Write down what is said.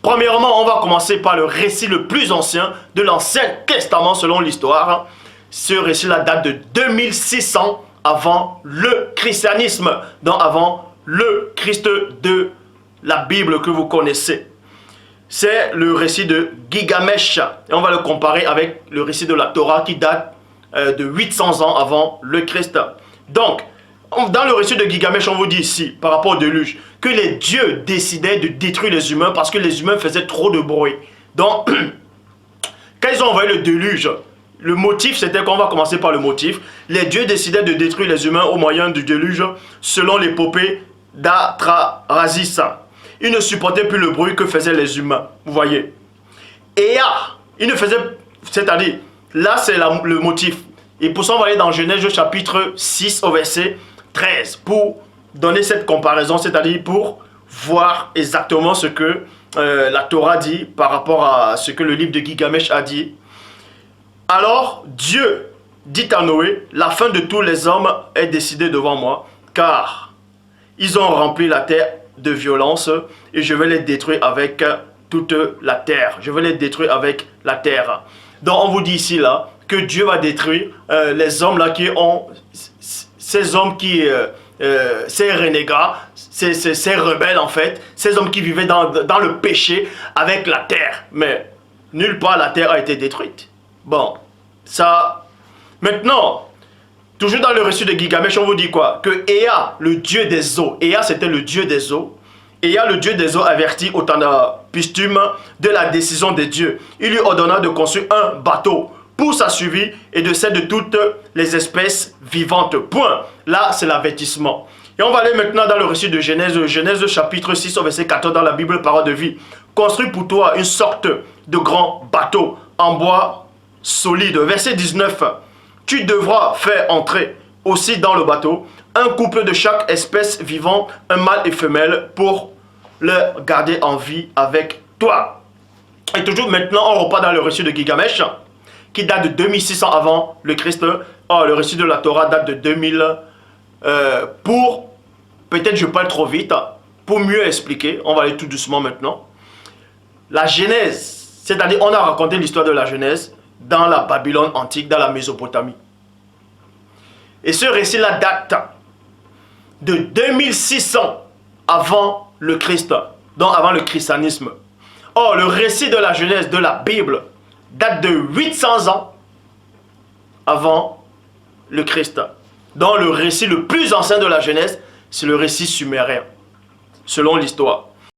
Premièrement, on va commencer par le récit le plus ancien de l'Ancien Testament selon l'histoire. Ce récit-là date de 2600 avant le christianisme, donc avant le Christ de la Bible que vous connaissez. C'est le récit de Gilgamesh. Et on va le comparer avec le récit de la Torah qui date de 800 ans avant le Christ. Donc, dans le récit de Gilgamesh, on vous dit ici, par rapport au déluge, que les dieux décidaient de détruire les humains parce que les humains faisaient trop de bruit. Donc, quand ils ont envoyé le déluge, le motif, c'était qu'on va commencer par le motif. Les dieux décidaient de détruire les humains au moyen du déluge, selon l'épopée d'Atrahasis. Ils ne supportaient plus le bruit que faisaient les humains. Vous voyez. Ea, il ne faisait... C'est-à-dire, là, c'est le motif. Et pour ça, on va aller dans Genèse chapitre 6 au verset 13 pour donner cette comparaison, c'est-à-dire pour voir exactement ce que la Torah dit par rapport à ce que le livre de Gilgamesh a dit. Alors Dieu dit à Noé, la fin de tous les hommes est décidée devant moi, car ils ont rempli la terre de violence et je vais les détruire avec toute la terre. Je vais les détruire avec la terre. Donc on vous dit ici là que Dieu va détruire les hommes là qui ont, ces hommes qui, ces renégats, ces rebelles en fait, ces hommes qui vivaient dans le péché avec la terre. Mais nulle part la terre a été détruite. Bon, ça... Maintenant, toujours dans le récit de Gilgamesh, on vous dit quoi? Que Ea, le dieu des eaux, Ea c'était le dieu des eaux, Ea, le dieu des eaux, avertit Utnapishtim de la décision de Dieu. Il lui ordonna de construire un bateau pour sa survie et de celle de toutes les espèces vivantes. Point. Là, c'est l'avertissement. Et on va aller maintenant dans le récit de Genèse, Genèse chapitre 6 au verset 14 dans la Bible, parole de vie. Construis pour toi une sorte de grand bateau en bois solide. Verset 19. Tu devras faire entrer aussi dans le bateau un couple de chaque espèce vivante, un mâle et femelle, pour le garder en vie avec toi. Et toujours maintenant, on repart dans le récit de Gilgamesh, qui date de 2600 avant le Christ. Oh, le récit de la Torah date de 2000. Peut-être je parle trop vite, pour mieux expliquer, on va aller tout doucement maintenant. La Genèse, c'est-à-dire on a raconté l'histoire de la Genèse dans la Babylone antique, dans la Mésopotamie. Et ce récit-là date de 2600 avant le Christ, donc avant le christianisme. Or, le récit de la Genèse de la Bible date de 800 ans avant le Christ. Donc, le récit le plus ancien de la Genèse, c'est le récit sumérien, selon l'histoire.